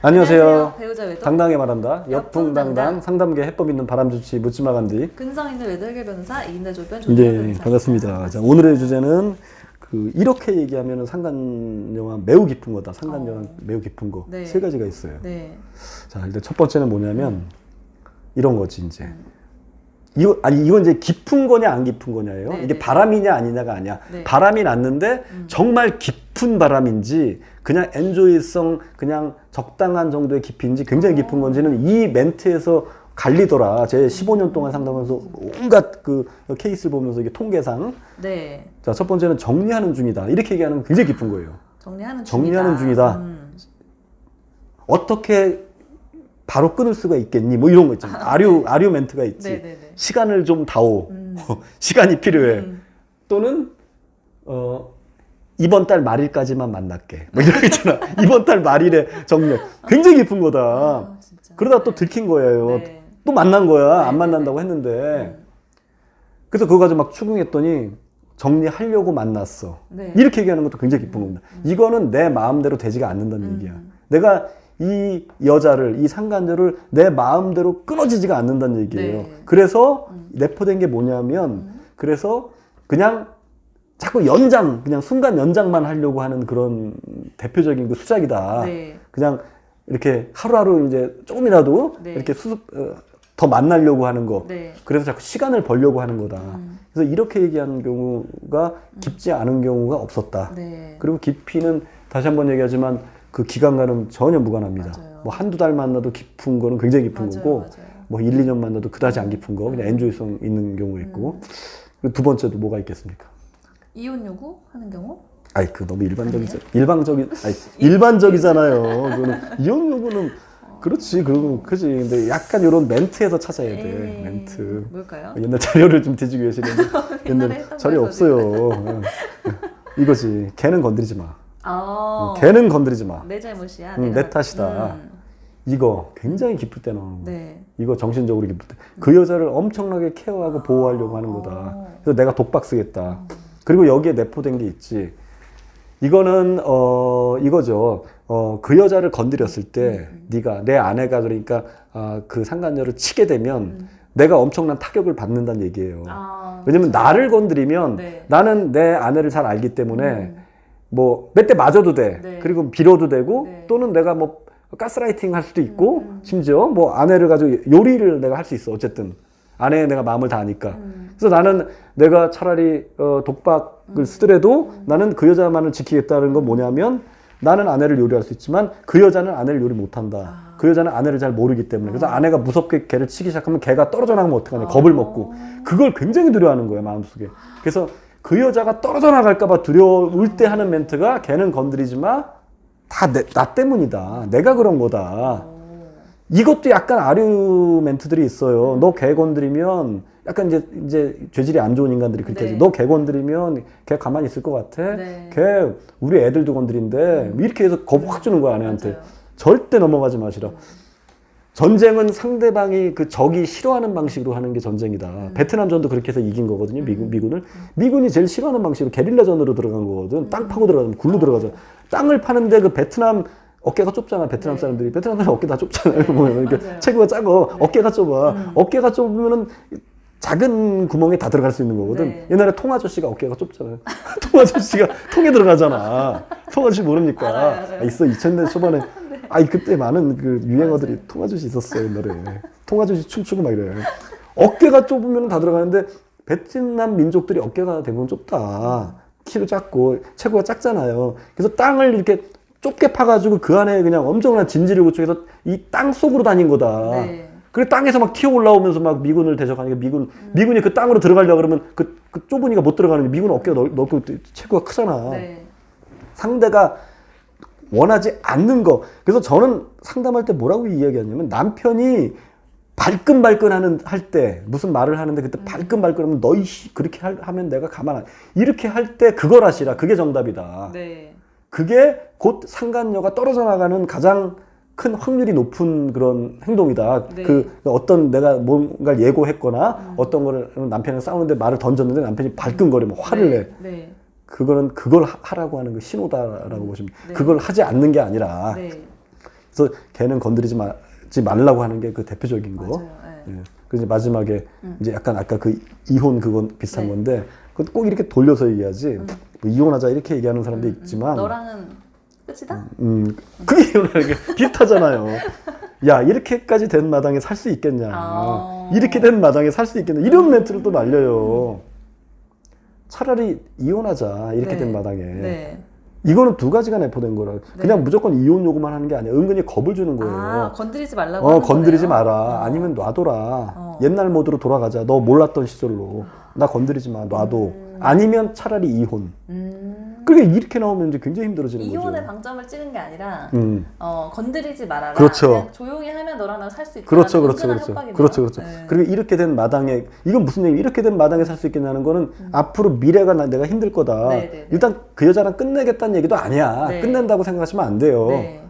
안녕하세요. 배우자 외도 당당하게 말한다. 역풍당당. 역풍당당 상담계 해법 있는 바람주치 묻지마 간디. 근성 있는 외도해결 변호사 이인대 조변 네, 조변 변호사. 반갑습니다. 자, 오늘의 주제는 이렇게 얘기하면 상간영화 매우 깊은 거다. 상간영화 매우 깊은 거. 네. 세 가지가 있어요. 네. 자, 일단 첫 번째는 뭐냐면 이런 거지 이제. 이건 이제 깊은 거냐 안 깊은 거냐예요. 네, 이게 네. 바람이냐 아니냐가 아니야. 네. 바람이 났는데 정말 깊은 바람인지 그냥 엔조이성 그냥 적당한 정도의 깊이인지 굉장히 깊은 건지는 이 멘트에서 갈리더라. 제 15년 동안 상담하면서 온갖 그 케이스를 보면서 이게 통계상. 네. 자, 첫 번째는 정리하는 중이다. 이렇게 얘기하는 건 굉장히 깊은 거예요. 정리하는 중이다. 어떻게 바로 끊을 수가 있겠니? 뭐 이런 거 있잖아. 아류 멘트가 있지. 네네네. 시간을 좀 다오. 시간이 필요해. 음. 또는 이번 달 말일까지만 만날게. 뭐 이런 거 있잖아. 이번 달 말일에 정리. 굉장히 깊은 거다. 진짜. 그러다 또 들킨 거예요. 네. 또 만난 거야. 네, 안 만난다고 했는데. 그래서 그거 가지고 막 추궁했더니 정리하려고 만났어. 네. 이렇게 얘기하는 것도 굉장히 깊은 겁니다. 이거는 내 마음대로 되지가 않는다는 얘기야. 내가 이 여자를, 이 상간녀를 내 마음대로 끊어지지가 않는다는 얘기예요. 네. 그래서 내포된 게 뭐냐면, 그래서 그냥 자꾸 연장, 그냥 순간 연장만 하려고 하는 그런 대표적인 그 수작이다. 네. 그냥 이렇게 하루하루 이제 조금이라도 네. 이렇게 더 만나려고 하는 거. 네. 그래서 자꾸 시간을 벌려고 하는 거다. 그래서 이렇게 얘기하는 경우가 깊지 않은 경우가 없었다. 네. 그리고 깊이는 다시 한번 얘기하지만 그 기간과는 전혀 무관합니다. 맞아요. 뭐 한두 달 만나도 깊은 거는 굉장히 깊은 맞아요, 거고, 맞아요. 뭐 1, 2년 만나도 그다지 안 깊은 거, 그냥 엔조이성 있는 경우가 있고. 그리고 두 번째도 뭐가 있겠습니까? 이혼 요구 하는 경우? 아이, 그 너무 일반적이잖아요. 그거는 이혼 요구는 그렇지, 그지. 근데 약간 이런 멘트에서 찾아야 돼. 에이, 멘트. 뭘까요? 옛날 자료를 좀 뒤지고 계시는데 옛날에 옛날 했던 자료 거에서 없어요. 이거지. 걔는 건드리지 마. 아. 걔는 건드리지 마. 내 잘못이야. 내 탓이다. 이거 굉장히 깊을 때 나오는 거. 네. 이거 정신적으로 깊을 때. 그 여자를 엄청나게 케어하고 보호하려고 하는 거다. 그래서 내가 독박 쓰겠다. 그리고 여기에 내포된 게 있지. 이거는 이거죠. 그 여자를 건드렸을 때 네가 내 아내가 그러니까 그 상간녀를 치게 되면 내가 엄청난 타격을 받는다는 얘기예요. 왜냐면 나를 건드리면 네. 나는 내 아내를 잘 알기 때문에 뭐 몇 대 맞아도 돼. 네. 그리고 빌어도 되고 네. 또는 내가 뭐 가스라이팅 할 수도 있고 심지어 뭐 아내를 가지고 요리를 내가 할 수 있어. 어쨌든 아내의 내가 마음을 다 아니까. 그래서 나는 내가 차라리 독박을 쓰더라도 나는 그 여자만을 지키겠다는 건 뭐냐면 나는 아내를 요리할 수 있지만 그 여자는 아내를 요리 못한다. 그 여자는 아내를 잘 모르기 때문에. 그래서 아내가 무섭게 걔를 치기 시작하면 걔가 떨어져 나가면 어떡하냐. 겁을 먹고. 그걸 굉장히 두려워하는 거예요, 마음속에. 그래서 그 여자가 떨어져 나갈까봐 두려울 때 하는 멘트가 걔는 건드리지 마. 다 나 때문이다. 내가 그런 거다. 이것도 약간 아류 멘트들이 있어요. 너 걔 건드리면 약간 이제 죄질이 안 좋은 인간들이 그렇게 하지. 네. 너 걔 건드리면 걔 가만히 있을 것 같아? 네. 걔 우리 애들도 건드린대. 이렇게 해서 겁 확 주는 거야, 아내한테. 맞아요. 절대 넘어가지 마시라. 전쟁은 상대방이 그 적이 싫어하는 방식으로 하는 게 전쟁이다. 베트남전도 그렇게 해서 이긴 거거든요, 미군을. 미군이 제일 싫어하는 방식으로 게릴라전으로 들어간 거거든. 땅 파고 들어가면 굴로 들어가잖아. 땅을 파는데 그 베트남 어깨가 좁잖아, 베트남 사람들이. 베트남 사람들 어깨 다 좁잖아요. 보면 이렇게 맞아요. 체구가 작아. 어깨가 좁아. 어깨가 좁으면은 작은 구멍에 다 들어갈 수 있는 거거든. 네. 옛날에 통아저씨가 어깨가 좁잖아요. 통아저씨가 통에 들어가잖아. 통아저씨 모릅니까? 알아요. 있어, 2000년 초반에. 아이, 그때 많은 그 유행어들이 통아저씨 있었어요, 옛날에. 통아저씨 춤추고 막 이래. 어깨가 좁으면 다 들어가는데 베트남 민족들이 어깨가 대부분 좁다. 키도 작고 체구가 작잖아요. 그래서 땅을 이렇게 좁게 파가지고 그 안에 그냥 엄청난 진지를 구축해서 이 땅 속으로 다닌 거다. 네. 그래 땅에서 막 튀어 올라오면서 막 미군을 대적하니까 미군이 그 땅으로 들어가려고 그러면 그 좁으니까 못 들어가는데 미군은 어깨가 넓고 체구가 크잖아. 네. 상대가 원하지 않는 거. 그래서 저는 상담할 때 뭐라고 이야기하냐면 남편이 발끈발끈 할 때 무슨 말을 하는데 그때 발끈발끈하면 너희 그렇게 하면 내가 가만 안 이렇게 할 때 그걸 하시라. 그게 정답이다. 네. 그게 곧 상간녀가 떨어져 나가는 가장 큰 확률이 높은 그런 행동이다. 네. 그 어떤 내가 뭔가를 예고했거나 어떤 거를 남편이랑 싸우는데 말을 던졌는데 남편이 발끈거리면 화를 내. 네. 그거는 그걸 하라고 하는 그 신호다라고 보시면 네. 그걸 하지 않는 게 아니라 네. 그래서 걔는 건드리지 말라고 하는 게 그 대표적인 거. 맞아요. 네. 예. 그래서 마지막에 이제 약간 아까 그 이혼 그건 비슷한 건데 그것 꼭 이렇게 돌려서 얘기하지. 뭐 이혼하자 이렇게 얘기하는 사람도 있지만 너랑은 끝이다? 그게 이혼하는 게 비슷하잖아요. 야 이렇게까지 된 마당에 살 수 있겠냐. 이렇게 된 마당에 살 수 있겠냐. 이런 멘트를 또 날려요. 차라리 이혼하자 이렇게 네. 된 마당에. 네. 이거는 두 가지가 내포된 거라. 그냥 무조건 이혼 요구만 하는 게 아니야. 은근히 겁을 주는 거예요. 아, 건드리지 말라고 하는 건드리지 거네요? 마라. 아니면 놔둬라. 옛날 모드로 돌아가자. 너 몰랐던 시절로. 나 건드리지 마. 놔둬. 아니면 차라리 이혼. 그게 이렇게 나오면 이제 굉장히 힘들어지는 거죠. 이혼의 방점을 찍은 게 아니라 건드리지 말아라. 그렇죠. 그냥 조용히 하면 너랑 나 살 수 있다. 그렇죠. 협박이네요. 네. 그리고 이렇게 된 마당에 이건 무슨 얘기? 이렇게 된 마당에 살 수 있겠냐는 거는 앞으로 미래가 내가 힘들 거다. 네네네. 일단 그 여자랑 끝내겠다는 얘기도 아니야. 네. 끝낸다고 생각하시면 안 돼요. 네.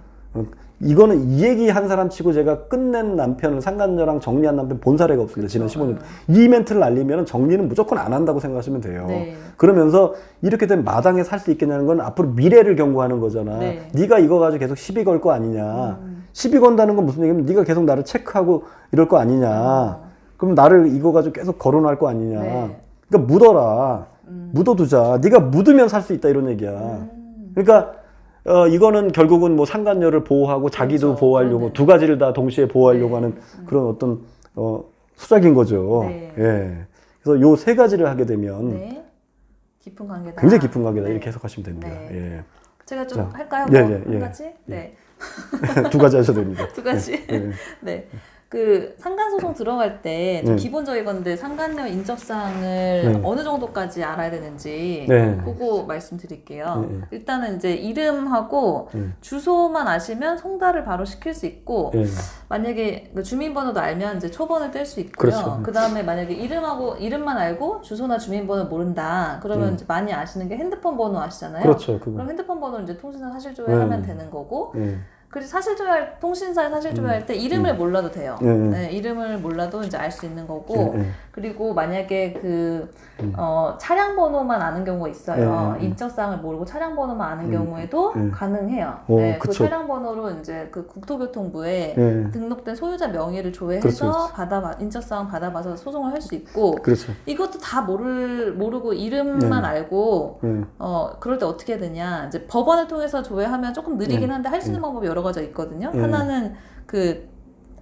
이거는 이 얘기 한 사람 치고 제가 끝낸 남편을 상간녀랑 정리한 남편 본 사례가 없습니다. 지난 15년. 이 멘트를 날리면 정리는 무조건 안 한다고 생각하시면 돼요. 네. 그러면서 이렇게 된 마당에 살 수 있겠냐는 건 앞으로 미래를 경고하는 거잖아. 네. 네가 이거 가지고 계속 시비 걸 거 아니냐. 시비 건다는 건 무슨 얘기냐면 네가 계속 나를 체크하고 이럴 거 아니냐. 그럼 나를 이거 가지고 계속 거론할 거 아니냐. 네. 그러니까 묻어라. 묻어두자. 네가 묻으면 살 수 있다 이런 얘기야. 그러니까 이거는 결국은 뭐 상간녀를 보호하고 자기도 그렇죠. 보호하려고 네네. 두 가지를 다 동시에 보호하려고 네. 하는 그런 어떤 수작인 거죠. 네. 예. 그래서 요 세 가지를 하게 되면 네. 깊은 관계다. 굉장히 깊은 관계다 네. 이렇게 해석하시면 됩니다. 네. 제가 좀 자, 할까요? 예, 뭐 예, 한 예. 가지? 네. 예. 두 가지 하셔도 됩니다. 두 가지. 예. 네. 그 상간소송 들어갈 때 좀 네. 기본적인 건데 상간녀 인적사항을 네. 어느 정도까지 알아야 되는지 네. 그거 말씀드릴게요. 네. 일단은 이제 이름하고 네. 주소만 아시면 송달을 바로 시킬 수 있고 예. 만약에 그 주민번호도 알면 이제 초번을 뗄 수 있고요. 그렇죠. 그 다음에 만약에 이름만 알고 주소나 주민번호 모른다. 그러면 이제 많이 아시는 게 핸드폰 번호 아시잖아요. 그렇죠. 그거. 그럼 핸드폰 번호는 이제 통신사 사실조회하면 되는 거고. 예. 그리고 통신사에 사실조회할 때 이름을 몰라도 돼요. 예. 네, 이름을 몰라도 이제 알 수 있는 거고. 예. 그리고 만약에 차량 번호만 아는 경우가 있어요. 예. 인적사항을 모르고 차량 번호만 아는 경우에도 가능해요. 오, 네, 그 그쵸. 차량 번호로 이제 그 국토교통부에 예. 등록된 소유자 명의를 조회해서 그렇죠, 인적사항 받아봐서 소송을 할 수 있고. 그렇죠. 이것도 다 모르고 이름만 알고 그럴 때 어떻게 해야 되냐. 이제 법원을 통해서 조회하면 조금 느리긴 한데 할 수 있는 방법이 여러 가지가 있거든요. 하나는 그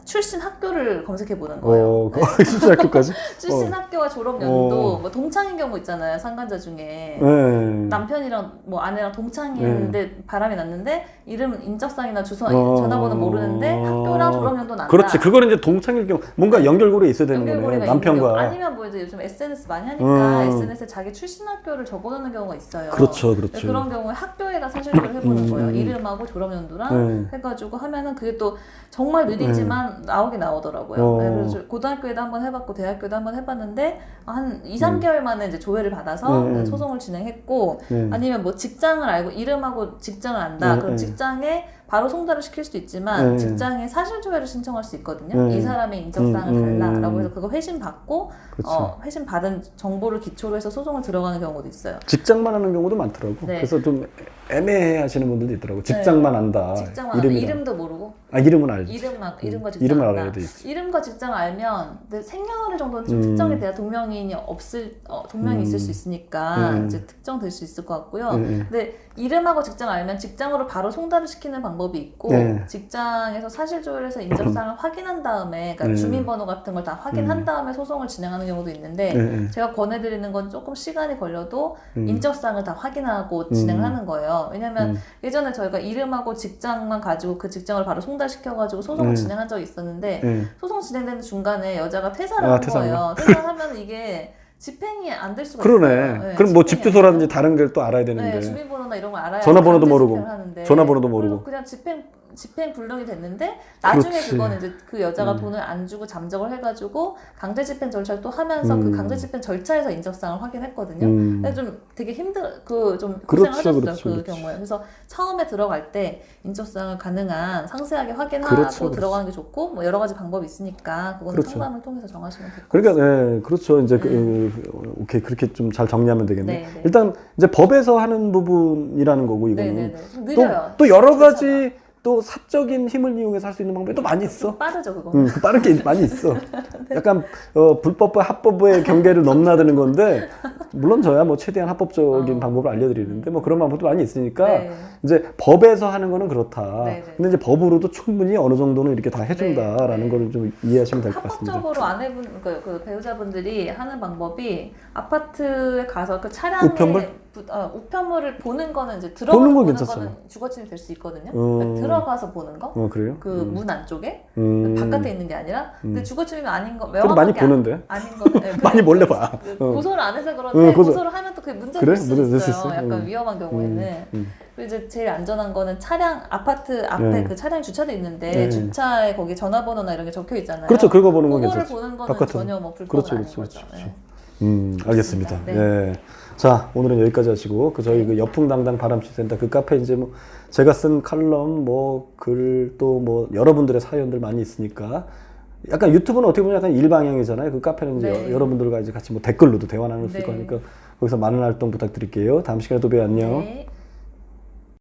출신 학교를 검색해 보는 거예요. 출신 학교까지? 출신 학교와 졸업 연도, 뭐 동창인 경우 있잖아요. 상간자 중에 네. 남편이랑 뭐 아내랑 동창인데 바람이 났는데 이름 인적사항이나 주소, 전화번호 모르는데 학교랑 졸업 연도는 안다. 그렇지. 그거는 이제 동창일 경우 뭔가 연결고리가 있어야 되는 거네. 연결고리가 있는 경우. 남편과. 아니면 뭐 이제 요즘 SNS 많이 하니까 SNS에 자기 출신 학교를 적어놓는 경우가 있어요. 그렇죠, 그렇죠. 그런 경우에 학교에다 사실조회를 해보는 거예요. 이름하고 졸업 연도랑 해가지고 하면은 그게 또 정말 느리지만 나오긴 나오더라고요. 네, 그래서 고등학교에도 한번 해봤고 대학교도 한번 해봤는데 한 2, 3개월 만에 이제 조회를 받아서 소송을 진행했고 아니면 뭐 직장을 알고 이름하고 직장을 안다. 그럼 직장에 바로 송달을 시킬 수도 있지만 직장에 사실조회를 신청할 수 있거든요. 이 사람의 인적사항을 달라라고 해서 그거 회신 받고 회신 받은 정보를 기초로 해서 소송을 들어가는 경우도 있어요. 직장만 하는 경우도 많더라고. 네. 그래서 좀 애매해 하시는 분들도 있더라고. 직장만 안다. 이름도 모르고 이름은 알지. 이름과 직장 이름을 안다. 알아야 되지. 이름과 직장을 알면 근데 생년월일 정도는 좀 특정이 돼야 동명이인이 동명이 있을 수 있으니까 이제 특정될 수 있을 것 같고요. 근데 이름하고 직장을 알면 직장으로 바로 송달을 시키는 방법이 있고 직장에서 사실조회를 해서 인적사항을 확인한 다음에 그러니까 주민번호 같은 걸 다 확인한 다음에 소송을 진행하는 경우도 있는데 제가 권해드리는 건 조금 시간이 걸려도 인적사항을 다 확인하고 진행을 하는 거예요. 왜냐면 예전에 저희가 이름하고 직장만 가지고 그 직장을 바로 송달시켜가지고 소송을 진행한 적이 있었는데 소송 진행되는 중간에 여자가 퇴사를 한 거예요. 퇴사하면 이게 집행이 안 될 수가 그러네. 있어요. 네, 그럼 뭐 집행이 집주소라든지 다른 걸 또 알아야 되는데. 네, 주민번호나 이런 걸 알아야 전화번호도 강제 모르고. 집행을 하는데 전화번호도 모르고. 그냥 집행 불능이 됐는데 나중에 그렇지. 그거는 이제 그 여자가 돈을 안 주고 잠적을 해가지고 강제 집행 절차를 또 하면서 그 강제 집행 절차에서 인적사항을 확인했거든요. 근데 좀 되게 좀 고생하셨어요. 그 경우에. 그래서 처음에 들어갈 때 인적사항을 가능한 상세하게 확인하고 들어가는 게 좋고 뭐 여러 가지 방법이 있으니까 그거는 상담을 통해서 정하시면 될 것 같아요. 그러니까 네, 그렇죠. 이제 오케이 그렇게 좀 잘 정리하면 되겠네. 네. 일단 이제 법에서 하는 부분이라는 거고 이거는 네네네. 좀 느려요. 또 여러 가지 또 사적인 힘을 이용해서 할 수 있는 방법이 또 많이 있어. 빠르죠 그거. 빠른 게 많이 있어. 약간 불법과 합법의 경계를 넘나드는 건데 물론 저야 뭐 최대한 합법적인 방법을 알려드리는데 뭐 그런 방법도 많이 있으니까 네. 이제 법에서 하는 거는 그렇다. 네, 네. 근데 이제 법으로도 충분히 어느 정도는 이렇게 다 해준다라는 네, 네. 거를 좀 이해하시면 될 것 같습니다. 합법적으로 아내분 그 배우자분들이 하는 방법이 아파트에 가서 그 차량의 우편물을 보는 거는 이제 들어가서 보는 건 보는 괜찮잖아. 거는 주거침입 될 수 있거든요. 그러니까 들어가서 보는 거. 그래요? 그 문 안쪽에 바깥에 있는 게 아니라 근데 주거침입이 아닌 거 그래도 많이 명확하게 보는데. 아닌 거 네, 많이 몰래 봐. 고소를 안 해서 그런데 고소를 하면 또 그게 문제가 그래? 될 수 문제 될 수 있어요. 있어? 약간 위험한 경우에는. 그리고 이제 제일 안전한 거는 차량 아파트 앞에 그 차량이 주차돼 있는데 주차에 거기 전화번호나 이런 게 적혀 있잖아요. 그렇죠. 그거 보는 건 그거를 괜찮죠. 보는 거는 바깥으로. 전혀 뭐 불법은 아닌 거죠. 알겠습니다. 네. 예. 자, 오늘은 여기까지 하시고, 저희 그 여풍당당 바람취센터 그 카페 이제 뭐, 제가 쓴 칼럼, 뭐, 글, 또 뭐, 여러분들의 사연들 많이 있으니까, 약간 유튜브는 어떻게 보면 약간 일방향이잖아요. 그 카페는 이제 네. 여러분들과 이제 같이 뭐 댓글로도 대화 나눌 수 있고 네. 하니까, 거기서 많은 활동 부탁드릴게요. 다음 시간에 또 봬요. 안녕. 네.